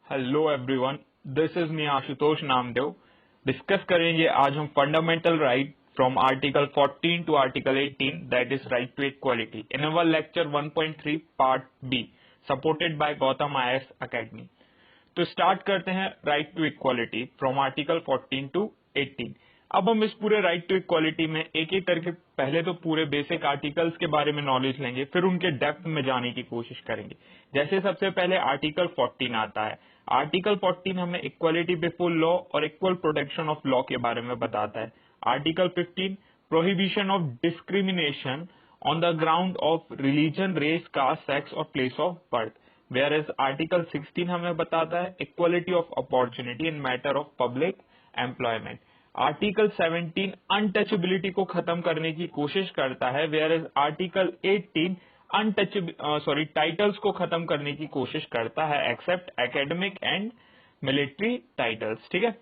Hello everyone, this is me Ashutosh Namdev. Discuss करेंगे आज हम fundamental right from article 14 to article 18 that is right to equality in our lecture 1.3 part B supported by Gautam IAS academy. तो start करते हैं right to equality from article 14 to 18। अब हम इस पूरे राइट टू इक्वालिटी में एक एक करके पहले तो पूरे बेसिक आर्टिकल्स के बारे में नॉलेज लेंगे, फिर उनके डेप्थ में जाने की कोशिश करेंगे। जैसे सबसे पहले आर्टिकल 14 आता है। आर्टिकल 14 हमें इक्वालिटी बिफोर लॉ और इक्वल प्रोटेक्शन ऑफ लॉ के बारे में बताता है। Article 15 prohibition of discrimination on the ground of religion, race, caste, sex और place of birth. Whereas article 16 हमें बताता है equality of opportunity in matter of public employment. Article 17 untouchability को खत्म करने की कोशिश करता है, whereas आर्टिकल 18 टाइटल्स को खत्म करने की कोशिश करता है except academic and military titles. ठीक है,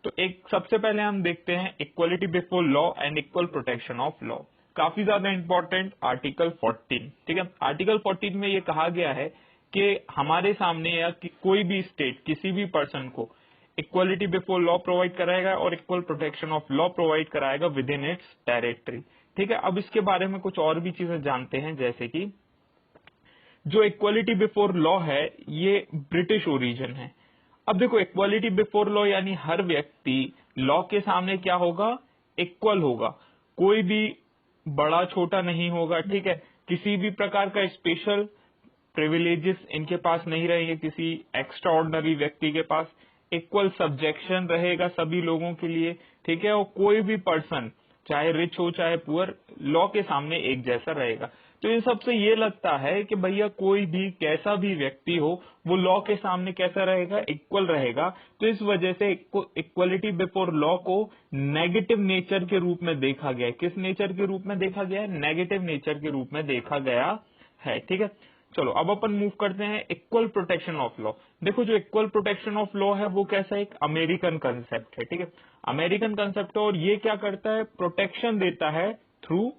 तो एक सबसे पहले हम देखते हैं equality before law and equal protection of law. काफी ज्यादा इंपॉर्टेंट आर्टिकल 14। ठीक है, आर्टिकल 14 में ये कहा गया है कि हमारे सामने या कोई भी स्टेट किसी भी पर्सन को इक्वालिटी बिफोर लॉ प्रोवाइड कराएगा और equal protection of law provide कराएगा विद इन इट्स टेरिटरी। ठीक है, अब इसके बारे में कुछ और भी चीजें जानते हैं, जैसे कि जो इक्वालिटी बिफोर लॉ है ये ब्रिटिश ओरिजिन है। अब देखो, इक्वालिटी बिफोर लॉ यानी हर व्यक्ति लॉ के सामने क्या होगा, इक्वल होगा, कोई भी बड़ा छोटा नहीं होगा। ठीक है, किसी भी प्रकार का स्पेशल प्रिविलेजेस इनके पास नहीं रहेंगे, किसी एक्स्ट्रा ऑर्डिनरी व्यक्ति के पास इक्वल सब्जेक्शन रहेगा सभी लोगों के लिए। ठीक है, और कोई भी पर्सन चाहे रिच हो चाहे पुअर लॉ के सामने एक जैसा रहेगा। तो इन सबसे ये लगता है कि भैया कोई भी कैसा भी व्यक्ति हो वो लॉ के सामने कैसा रहेगा, इक्वल रहेगा। तो इस वजह से इक्वलिटी बिफोर लॉ को नेगेटिव नेचर के रूप में देखा गया है। किस नेचर के रूप में देखा गया है? नेगेटिव नेचर के रूप में देखा गया है। ठीक है, चलो अब अपन मूव करते हैं इक्वल प्रोटेक्शन ऑफ लॉ। देखो, जो इक्वल प्रोटेक्शन ऑफ लॉ है वो कैसा एक अमेरिकन कंसेप्ट है। ठीक है, अमेरिकन कंसेप्ट है और ये क्या करता है, प्रोटेक्शन देता है थ्रू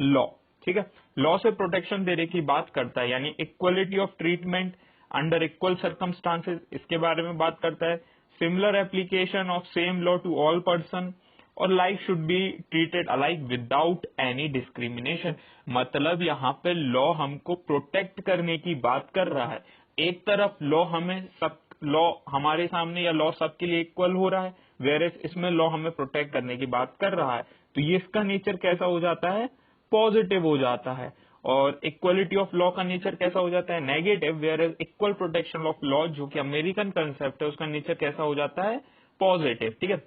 लॉ। ठीक है, लॉ से प्रोटेक्शन देने की बात करता है, यानी equality of treatment under equal circumstances, इसके बारे में बात करता है। Similar application of same law to all person और life should be treated alike without any discrimination. मतलब यहाँ पे लॉ हमको प्रोटेक्ट करने की बात कर रहा है। एक तरफ लॉ हमारे सामने या लॉ सबके लिए इक्वल हो रहा है, वेयरएज इसमें लॉ हमें प्रोटेक्ट करने की बात कर रहा है। तो ये इसका नेचर कैसा हो जाता है, पॉजिटिव हो जाता है। और इक्वलिटी ऑफ लॉ का नेचर कैसा हो जाता है, negative. Whereas equal protection of law जो कि अमेरिकन कंसेप्ट है उसका नेचर कैसा हो जाता है, पॉजिटिव। ठीक है,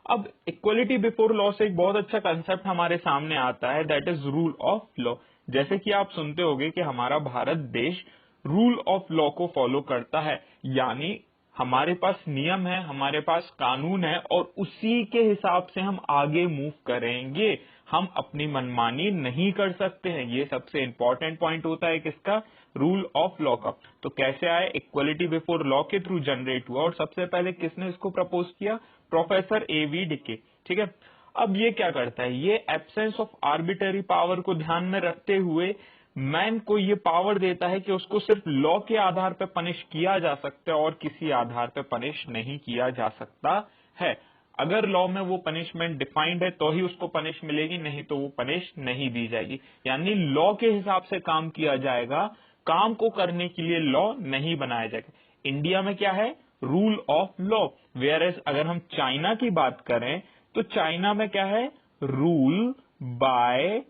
अब इक्वलिटी बिफोर लॉ से एक बहुत अच्छा कंसेप्ट हमारे सामने आता है, that is rule of law. जैसे कि आप सुनते होंगे कि हमारा भारत देश रूल ऑफ लॉ को फॉलो करता है, यानी हमारे पास नियम है, हमारे पास कानून है और उसी के हिसाब से हम आगे मूव करेंगे। हम अपनी मनमानी नहीं कर सकते हैं। ये सबसे इंपॉर्टेंट पॉइंट होता है किसका, रूल ऑफ लॉ का। तो कैसे आए, इक्वलिटी बिफोर लॉ के थ्रू जनरेट हुआ और सबसे पहले किसने इसको प्रपोज किया, प्रोफेसर A.V. डिके। ठीक है, अब ये क्या करता है, ये एब्सेंस ऑफ आर्बिटरी पावर को ध्यान में रखते हुए मैन को ये पावर देता है कि उसको सिर्फ लॉ के आधार पर पनिश किया जा सकता है और किसी आधार पर पनिश नहीं किया जा सकता है। अगर लॉ में वो पनिशमेंट डिफाइंड है तो ही उसको पनिश मिलेगी, नहीं तो वो पनिश नहीं दी जाएगी। यानी लॉ के हिसाब से काम किया जाएगा, काम को करने के लिए लॉ नहीं बनाया जाएगा। इंडिया में क्या है, रूल ऑफ लॉ। वेयरएज अगर हम चाइना की बात करें तो चाइना में क्या है, रूल बाय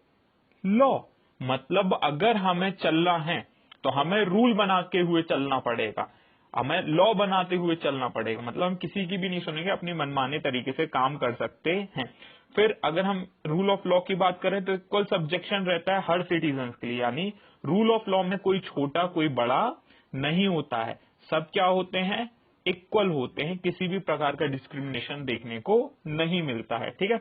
लॉ। मतलब अगर हमें चलना है तो हमें रूल बनाते हुए चलना पड़ेगा, हमें लॉ बनाते हुए चलना पड़ेगा। मतलब हम किसी की भी नहीं सुनेंगे, अपनी मनमाने तरीके से काम कर सकते हैं। फिर अगर हम रूल ऑफ लॉ की बात करें तो इक्वल सब्जेक्शन रहता है हर सिटीजन के लिए, यानी रूल ऑफ लॉ में कोई छोटा कोई बड़ा नहीं होता है, सब क्या होते हैं, इक्वल होते हैं। किसी भी प्रकार का डिस्क्रिमिनेशन देखने को नहीं मिलता है। ठीक है,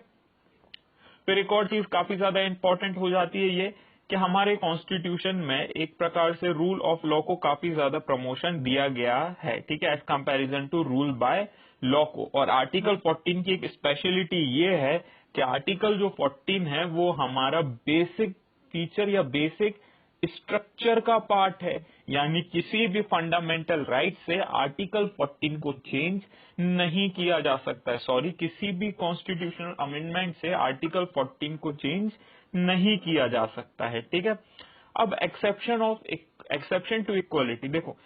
फिर एक और चीज काफी ज्यादा इंपॉर्टेंट हो जाती है ये कि हमारे कॉन्स्टिट्यूशन में एक प्रकार से रूल ऑफ लॉ को काफी ज्यादा प्रमोशन दिया गया है। ठीक है, as comparison to rule by law को। और आर्टिकल 14 की एक स्पेशलिटी ये है कि आर्टिकल जो 14 है वो हमारा बेसिक फीचर या बेसिक स्ट्रक्चर का पार्ट है, यानी किसी भी फंडामेंटल राइट से आर्टिकल 14 को चेंज नहीं किया जा सकता है। सॉरी, किसी भी कॉन्स्टिट्यूशनल अमेंडमेंट से आर्टिकल 14 को चेंज नहीं किया जा सकता है। ठीक है, अब एक्सेप्शन टू इक्वालिटी, देखो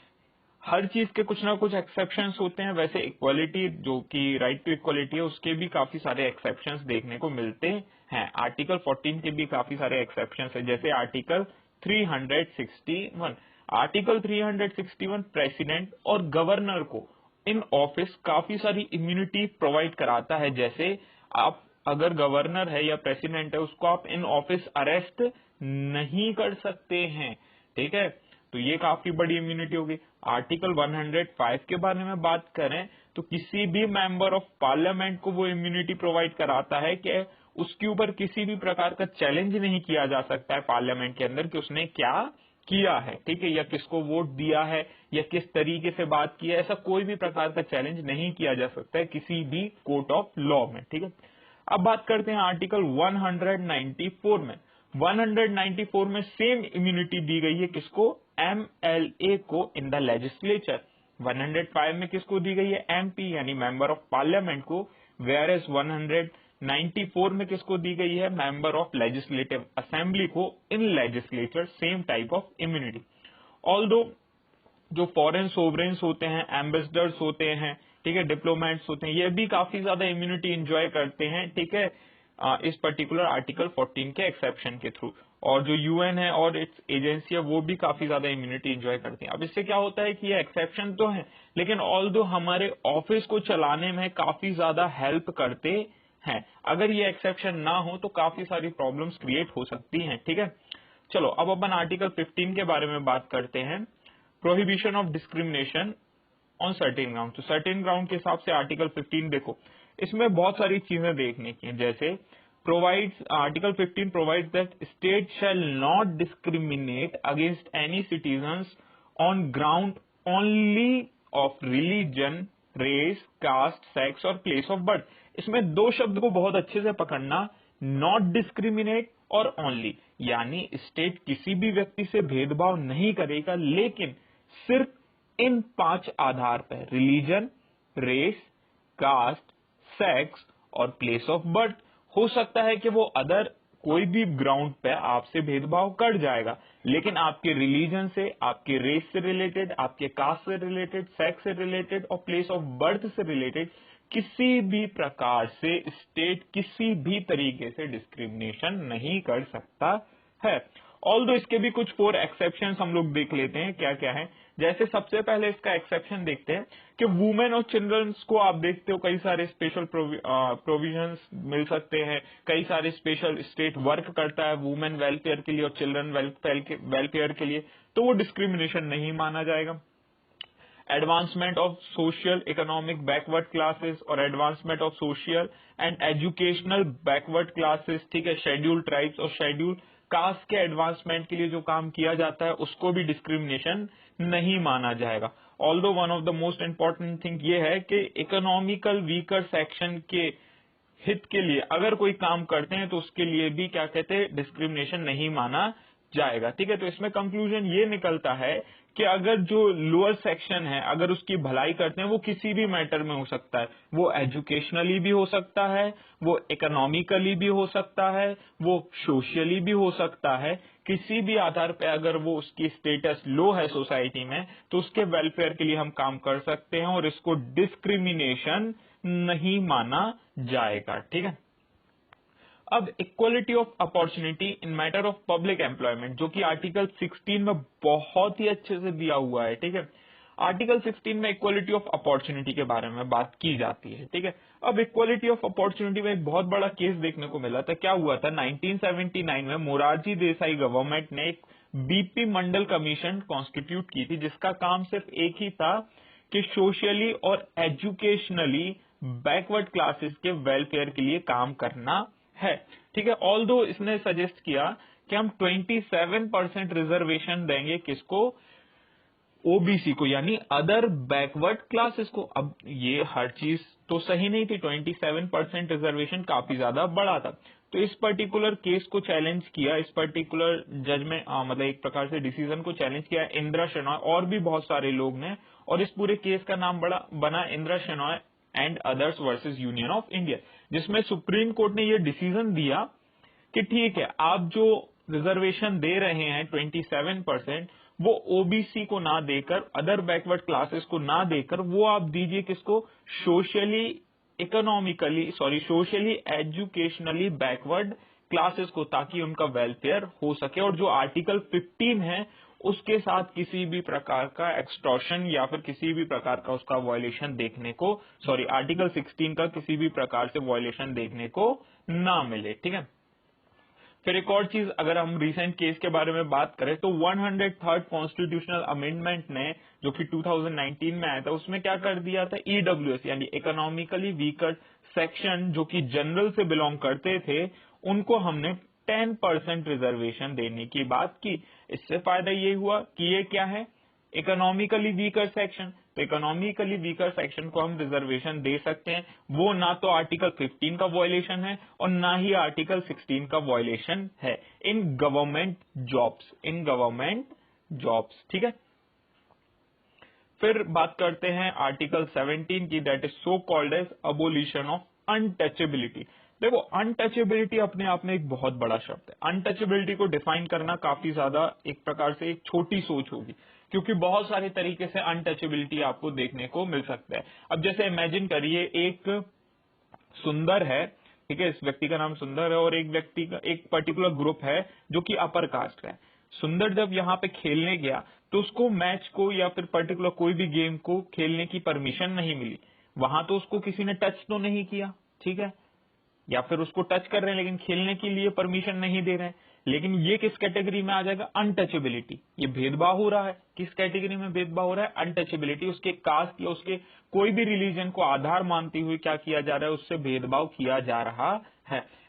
हर चीज के कुछ ना कुछ एक्सेप्शंस होते हैं। वैसे इक्वालिटी, जो कि राइट टू इक्वालिटी है, उसके भी काफी सारे एक्सेप्शंस देखने को मिलते हैं। आर्टिकल 14 के भी काफी सारे एक्सेप्शंस है, जैसे आर्टिकल 361। आर्टिकल 361 प्रेसिडेंट और गवर्नर को इन ऑफिस काफी सारी इम्यूनिटी प्रोवाइड कराता है। जैसे आप अगर गवर्नर है या प्रेसिडेंट है, उसको आप इन ऑफिस अरेस्ट नहीं कर सकते हैं। ठीक है, तो ये काफी बड़ी इम्यूनिटी होगी। आर्टिकल 105 के बारे में बात करें तो किसी भी मेंबर ऑफ पार्लियामेंट को वो इम्यूनिटी प्रोवाइड कराता है कि उसके ऊपर किसी भी प्रकार का चैलेंज नहीं किया जा सकता है पार्लियामेंट के अंदर कि उसने क्या किया है। ठीक है, या किसको वोट दिया है या किस तरीके से बात की है, ऐसा कोई भी प्रकार का चैलेंज नहीं किया जा सकता है किसी भी कोर्ट ऑफ लॉ में। ठीक है, अब बात करते हैं आर्टिकल 194 में। 194 में सेम इम्यूनिटी दी गई है किसको? एमएलए को इन द लेजिस्लेचर। 105 में किसको दी गई है? एमपी यानी मेंबर ऑफ पार्लियामेंट को, वेयर एज 194 में किसको दी गई है? मेंबर ऑफ लेजिस्लेटिव असेंबली को इन legislature, same type of immunity. Although जो फॉरेन सोवरेन्स होते हैं, एम्बेसडर्स होते हैं, ठीक है, डिप्लोमेट्स होते हैं, ये भी काफी ज्यादा इम्यूनिटी एंजॉय करते हैं। ठीक है, इस पर्टिकुलर आर्टिकल 14 के एक्सेप्शन के थ्रू। और जो यूएन है और इट्स एजेंसी है, वो भी काफी ज्यादा इम्यूनिटी एंजॉय करती हैं। अब इससे क्या होता है कि ये एक्सेप्शन तो है, लेकिन ऑल्दो हमारे ऑफिस को चलाने में काफी ज्यादा हेल्प करते हैं। अगर ये एक्सेप्शन ना हो तो काफी सारी प्रॉब्लम्स क्रिएट हो सकती हैं। ठीक है, चलो अब अपन आर्टिकल 15 के बारे में बात करते हैं। Prohibition of discrimination on certain ground. तो सर्टेन ग्राउंड के हिसाब से आर्टिकल 15 देखो, इसमें बहुत सारी चीजें देखने की हैं। जैसे provides, article 15 provides that state shall not discriminate against any citizens on ground only of religion, race, caste, sex और प्लेस ऑफ बर्थ। इसमें दो शब्द को बहुत अच्छे से पकड़ना, नॉट डिस्क्रिमिनेट और ओनली, यानी स्टेट किसी भी व्यक्ति से भेदभाव नहीं करेगा, लेकिन सिर्फ इन 5 आधार पर, रिलीजन, रेस, कास्ट, सेक्स और प्लेस ऑफ बर्थ। हो सकता है कि वो अदर कोई भी ग्राउंड पे आपसे भेदभाव कर जाएगा, लेकिन आपके रिलीजन से, आपके रेस से रिलेटेड, आपके कास्ट से रिलेटेड, सेक्स से रिलेटेड और प्लेस ऑफ बर्थ से रिलेटेड किसी भी प्रकार से स्टेट किसी भी तरीके से डिस्क्रिमिनेशन नहीं कर सकता है। ऑल्दो इसके भी कुछ 4 एक्सेप्शन हम लोग देख लेते हैं क्या क्या है। जैसे सबसे पहले इसका एक्सेप्शन देखते हैं कि वुमेन और चिल्ड्रंस को आप देखते हो कई सारे स्पेशल प्रोविजंस मिल सकते हैं, कई सारे स्पेशल स्टेट वर्क करता है वुमेन वेलफेयर के लिए और चिल्ड्रन वेलफेयर के लिए, तो वो डिस्क्रिमिनेशन नहीं माना जाएगा। Advancement of social economic backward classes और advancement of social and educational backward classes, ठीक है, शेड्यूल ट्राइब्स और शेड्यूल कास्ट के एडवांसमेंट के लिए जो काम किया जाता है उसको भी डिस्क्रिमिनेशन नहीं माना जाएगा। Although one of the most important thing ये है कि इकोनॉमिकल वीकर सेक्शन के हित के लिए अगर कोई काम करते हैं तो उसके लिए भी क्या कहते हैं, डिस्क्रिमिनेशन नहीं माना जाएगा। ठीक है, तो इसमें कंक्लूजन ये निकलता है कि अगर जो लोअर सेक्शन है अगर उसकी भलाई करते हैं, वो किसी भी मैटर में हो सकता है, वो एजुकेशनली भी हो सकता है, वो इकोनॉमिकली भी हो सकता है, वो सोशली भी हो सकता है, किसी भी आधार पे अगर वो उसकी स्टेटस लो है सोसाइटी में तो उसके वेलफेयर के लिए हम काम कर सकते हैं और इसको डिस्क्रिमिनेशन नहीं माना जाएगा। ठीक है, अब equality of opportunity in matter of public employment, जो कि आर्टिकल 16 में बहुत ही अच्छे से दिया हुआ है। ठीक है, आर्टिकल 16 में इक्वलिटी ऑफ अपॉर्चुनिटी के बारे में बात की जाती है। ठीक है, अब इक्वलिटी ऑफ अपॉर्चुनिटी में एक बहुत बड़ा केस देखने को मिला था। क्या हुआ था, 1979 में मोरारजी देसाई गवर्नमेंट ने एक बीपी मंडल कमीशन कॉन्स्टिट्यूट की थी, जिसका काम सिर्फ एक ही था कि सोशली और एजुकेशनली बैकवर्ड क्लासेस के वेलफेयर के लिए काम करना है। ठीक है, ऑल्दो इसने सजेस्ट किया कि हम 27% रिजर्वेशन देंगे किसको, ओबीसी को यानी अदर बैकवर्ड क्लासेस को। अब ये हर चीज तो सही नहीं थी, 27% रिजर्वेशन काफी ज्यादा बड़ा था। तो इस पर्टिकुलर केस को चैलेंज किया, इस पर्टिकुलर जजमेंट मतलब एक प्रकार से डिसीजन को चैलेंज किया इंदिरा शेनॉय और भी बहुत सारे लोग ने, और इस पूरे केस का नाम बना Indira Shenoy and others versus union of India, जिसमें सुप्रीम कोर्ट ने यह डिसीजन दिया कि ठीक है, आप जो रिजर्वेशन दे रहे हैं 27%, वो ओबीसी को ना देकर, अदर बैकवर्ड क्लासेस को ना देकर, वो आप दीजिए किसको, सोशली एजुकेशनली बैकवर्ड क्लासेस को, ताकि उनका वेलफेयर हो सके। और जो आर्टिकल 15 है उसके साथ किसी भी प्रकार का एक्सटॉर्शन या फिर किसी भी प्रकार का उसका वायलेशन देखने को, आर्टिकल 16 का किसी भी प्रकार से वायलेशन देखने को ना मिले। ठीक है। फिर एक और चीज, अगर हम रिसेंट केस के बारे में बात करें तो 103rd कॉन्स्टिट्यूशनल अमेंडमेंट ने, जो कि 2019 में आया था, उसमें क्या कर दिया था, ईडब्ल्यूएस यानी इकोनॉमिकली वीकर सेक्शन, जो कि जनरल से बिलोंग करते थे, उनको हमने 10% रिजर्वेशन देने की बात की। इससे फायदा ये हुआ कि ये क्या है, इकोनॉमिकली वीकर सेक्शन, तो इकोनॉमिकली वीकर सेक्शन को हम रिजर्वेशन दे सकते हैं। वो ना तो आर्टिकल 15 का वायलेशन है और ना ही आर्टिकल 16 का वायलेशन है इन गवर्नमेंट जॉब्स। ठीक है। फिर बात करते हैं आर्टिकल 17 की, that is so called as abolition of untouchability. देखो, अनटचेबिलिटी अपने आप में एक बहुत बड़ा शब्द है। अनटचेबिलिटी को डिफाइन करना काफी ज्यादा एक प्रकार से एक छोटी सोच होगी, क्योंकि बहुत सारे तरीके से अनटचेबिलिटी आपको देखने को मिल सकता है। अब जैसे इमेजिन करिए, एक सुंदर है, ठीक है, इस व्यक्ति का नाम सुंदर है, और एक व्यक्ति का एक पर्टिकुलर ग्रुप है जो कि अपर कास्ट का है। सुंदर जब यहाँ पे खेलने गया तो उसको मैच को या फिर पर्टिकुलर कोई भी गेम को खेलने की परमिशन नहीं मिली। वहां तो उसको किसी ने टच तो नहीं किया, ठीक है, या फिर उसको टच कर रहे हैं लेकिन खेलने के लिए परमिशन नहीं दे रहे हैं। लेकिन ये किस कैटेगरी में आ जाएगा, अनटचेबिलिटी। ये भेदभाव हो रहा है, किस कैटेगरी में भेदभाव हो रहा है, अनटचेबिलिटी। उसके कास्ट या उसके कोई भी रिलीजन को आधार मानते हुए क्या किया जा रहा है, उससे भेदभाव किया जा रहा है।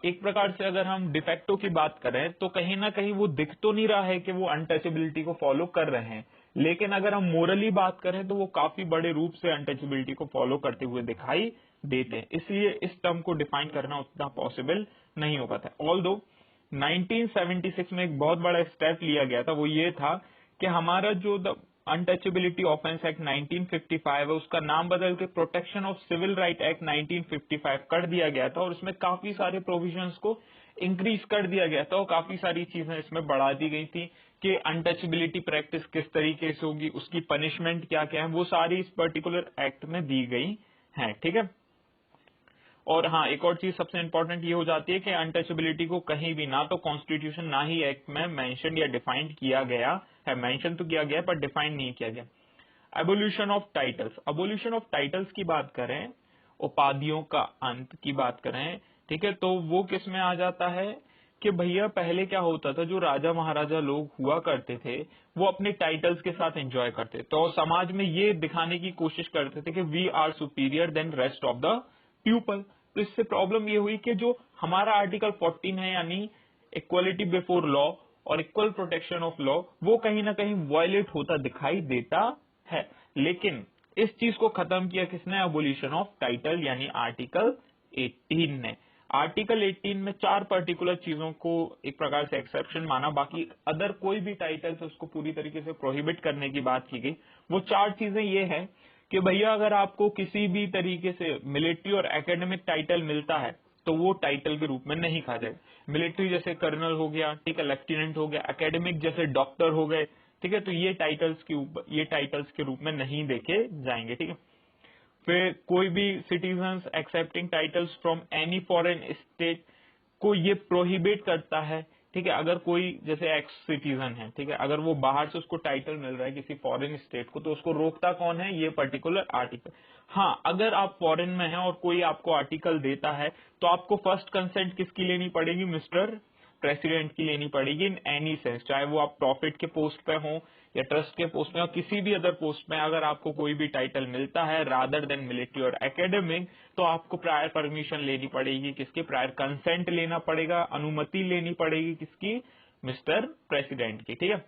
एक प्रकार से अगर हम डिफेक्टो की बात करें तो कहीं ना कहीं वो दिख तो नहीं रहा है कि वो अनटचेबिलिटी को फॉलो कर रहे हैं, लेकिन अगर हम मोरली बात करें तो वो काफी बड़े रूप से अनटचेबिलिटी को फॉलो करते हुए दिखाई देते हैं। इसलिए इस टर्म को डिफाइन करना उतना पॉसिबल नहीं हो पाता। ऑल्दो 1976 में एक बहुत बड़ा स्टेप लिया गया था, वो ये था कि हमारा जो अनटचेबिलिटी ऑफेंस एक्ट 1955 है, उसका नाम बदल के protection of civil right act 1955 कर दिया गया था, और उसमें काफी सारे प्रोविजंस को इंक्रीज कर दिया गया था और काफी सारी चीजें इसमें बढ़ा दी गई थी कि अनटचेबिलिटी प्रैक्टिस किस तरीके से होगी, उसकी पनिशमेंट क्या क्या है, वो सारी इस पर्टिकुलर एक्ट में दी गई है। ठीक है। और हाँ, एक और चीज सबसे इंपॉर्टेंट ये हो जाती है कि अनटचेबिलिटी को कहीं भी ना तो कॉन्स्टिट्यूशन ना ही एक्ट में मेंशन या डिफाइंड किया गया है। मेंशन तो किया गया पर डिफाइंड नहीं किया गया। Abolition of titles, abolition of titles की बात करें, उपाधियों का अंत की बात करें, ठीक है, तो वो किस में आ जाता है कि भैया पहले क्या होता था, जो राजा महाराजा लोग हुआ करते थे वो अपने टाइटल्स के साथ एंजॉय करते, तो समाज में ये दिखाने की कोशिश करते थे कि we are superior than rest of the people. तो इससे प्रॉब्लम ये हुई कि जो हमारा आर्टिकल 14 है, यानी इक्वलिटी बिफोर लॉ और इक्वल प्रोटेक्शन ऑफ लॉ, वो कहीं ना कहीं वायलेट होता दिखाई देता है। लेकिन इस चीज को खत्म किया किसने, एबोलिशन ऑफ टाइटल यानी आर्टिकल 18 ने। आर्टिकल 18 में 4 पर्टिकुलर चीजों को एक प्रकार से एक्सेप्शन माना, बाकी अदर कोई भी टाइटल से उसको पूरी तरीके से प्रोहिबिट करने की बात की गई। वो 4 चीजें ये है कि भैया अगर आपको किसी भी तरीके से मिलिट्री और एकेडमिक टाइटल मिलता है तो वो टाइटल के रूप में नहीं कहा जाएगा। मिलिट्री जैसे कर्नल हो गया, ठीक है, लेफ्टिनेंट हो गया, एकेडमिक जैसे डॉक्टर हो गए, ठीक है, तो ये टाइटल्स के रूप में नहीं देखे जाएंगे। ठीक है। फिर कोई भी citizens accepting titles from any foreign state को ये प्रोहिबिट करता है। ठीक है, अगर कोई जैसे एक्स सिटीजन है, ठीक है, अगर वो बाहर से उसको टाइटल मिल रहा है किसी फॉरेन स्टेट को, तो उसको रोकता कौन है, ये पर्टिकुलर आर्टिकल। हाँ, अगर आप फॉरेन में हैं और कोई आपको आर्टिकल देता है तो आपको फर्स्ट कंसेंट किसकी लेनी पड़ेगी, मिस्टर प्रेसिडेंट की लेनी पड़ेगी इन एनी सेंस, चाहे वो आप प्रॉफिट के पोस्ट पे हो या ट्रस्ट के पोस्ट में और किसी भी अदर पोस्ट में अगर आपको कोई भी टाइटल मिलता है रादर देन मिलिट्री और एकेडमिक, तो आपको प्रायर परमिशन लेनी पड़ेगी, किसकी, प्रायर कंसेंट लेना पड़ेगा, अनुमति लेनी पड़ेगी किसकी, मिस्टर प्रेसिडेंट की। ठीक है।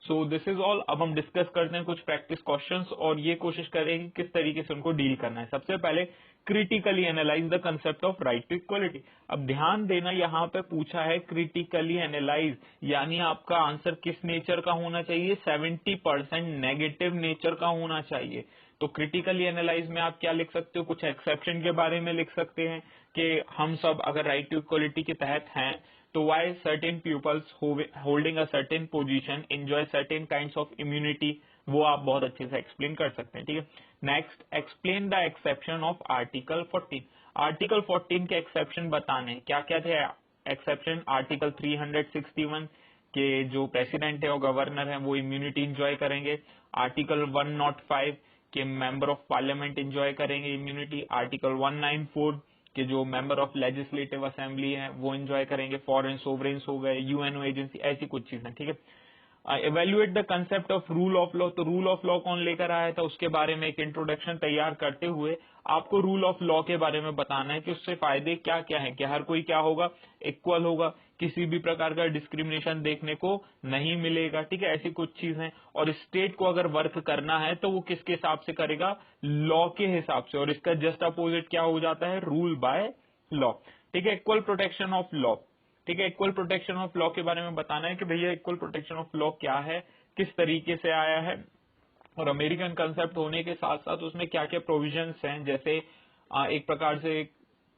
So this is all. अब हम डिस्कस करते हैं कुछ प्रैक्टिस क्वेश्चंस और ये कोशिश करेंगे किस तरीके से उनको डील करना है। सबसे पहले critically analyse the concept of right to equality. अब ध्यान देना, यहाँ पे पूछा है क्रिटिकली एनालाइज, यानी आपका आंसर किस नेचर का होना चाहिए, 70% नेगेटिव नेचर का होना चाहिए। तो क्रिटिकली एनालाइज में आप क्या लिख सकते हो, कुछ एक्सेप्शन के बारे में लिख सकते हैं कि हम सब अगर राइट टू इक्वलिटी के तहत हैं तो why certain peoples holding a certain position enjoy certain kinds of immunity, वो आप बहुत अच्छे से एक्सप्लेन कर सकते हैं। ठीक है, next explain the exception of article 14। Article 14 के एक्सेप्शन बताने, क्या क्या थे एक्सेप्शन। आर्टिकल 361 के जो प्रेसिडेंट है और गवर्नर है वो इम्यूनिटी इंजॉय करेंगे। आर्टिकल 105 के मेंबर ऑफ पार्लियामेंट इंजॉय करेंगे इम्यूनिटी। आर्टिकल 194 के जो मेंबर ऑफ लेजिस्लेटिव असेंबली है वो एंजॉय करेंगे। फॉरेन सोवरेन्स हो गए, यूएनओ एजेंसी, ऐसी कुछ चीजें। ठीक है, evaluate the concept of rule of law. तो रूल ऑफ लॉ कौन लेकर आया था, उसके बारे में एक इंट्रोडक्शन तैयार करते हुए आपको रूल ऑफ लॉ के बारे में बताना है कि उससे फायदे क्या क्या है, कि हर कोई क्या होगा, इक्वल होगा, किसी भी प्रकार का डिस्क्रिमिनेशन देखने को नहीं मिलेगा। ठीक है, ऐसी कुछ चीजें। और स्टेट को अगर वर्क करना है तो वो किसके हिसाब से करेगा, लॉ के हिसाब से, और इसका जस्ट अपोजिट क्या हो जाता है, रूल बाय लॉ। ठीक है, इक्वल प्रोटेक्शन ऑफ लॉ। ठीक है, इक्वल प्रोटेक्शन ऑफ लॉ के बारे में बताना है कि भैया इक्वल प्रोटेक्शन ऑफ लॉ क्या है, किस तरीके से आया है, और अमेरिकन कंसेप्ट होने के साथ साथ उसमें क्या क्या प्रोविजंस हैं। जैसे एक प्रकार से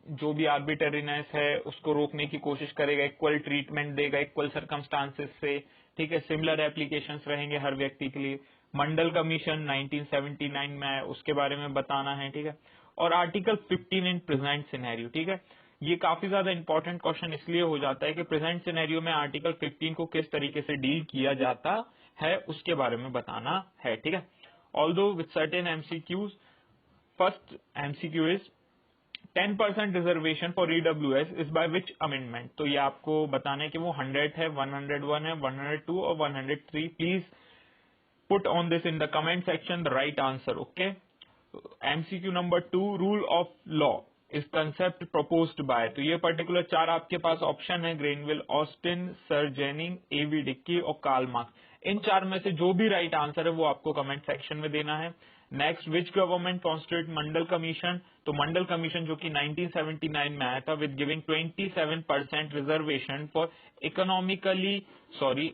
जो भी आर्बिटरीनेस है उसको रोकने की कोशिश करेगा, इक्वल ट्रीटमेंट देगा इक्वल सर्कमस्टांसेस से। ठीक है, सिमिलर एप्लीकेशंस रहेंगे हर व्यक्ति के लिए। मंडल कमीशन 1979 में है, उसके बारे में बताना है। ठीक है, और आर्टिकल 15 इन प्रेजेंट सिनेरियो। ठीक है, ये काफी ज्यादा इंपॉर्टेंट क्वेश्चन इसलिए हो जाता है कि प्रेजेंट सिनेरियो में आर्टिकल 15 को किस तरीके से डील किया जाता है उसके बारे में बताना है। ठीक है, although with certain MCQs. First MCQ is 10% reservation for EWS is by which amendment. तो ये आपको बताना है कि वो 100 है, 101 है, 102 और 103। Please put on this in the comment section the right answer. Okay, MCQ number 2, rule of law इस कंसेप्ट प्रपोज्ड बाय। तो ये पर्टिकुलर 4 आपके पास ऑप्शन है, ग्रेनविल, ऑस्टिन, सर जेनिंग, एवी डिक्की और कार्ल मार्क्स। इन 4 में से जो भी राइट आंसर है वो आपको कमेंट सेक्शन में देना है। Next, which government constitute Mandal commission. तो मंडल कमीशन जो कि 1979 में आया था with giving 27% reservation for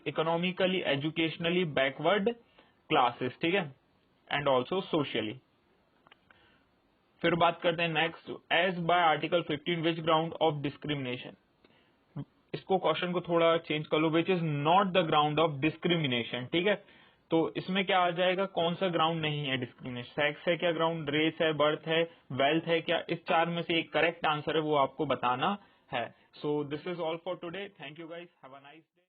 economically educationally backward classes. ठीक है, एंड ऑल्सो सोशली। फिर बात करते हैं next, as by article 15 which ground of discrimination. इसको क्वेश्चन को थोड़ा चेंज कर लो, which is not the ground of discrimination. ठीक है, तो इसमें क्या आ जाएगा, कौन सा ग्राउंड नहीं है डिस्क्रिमिनेशन, सेक्स है क्या ग्राउंड, रेस है, बर्थ है, वेल्थ है क्या, इस 4 में से एक करेक्ट आंसर है वो आपको बताना है। So this is all for today, thank you guys, have a nice day.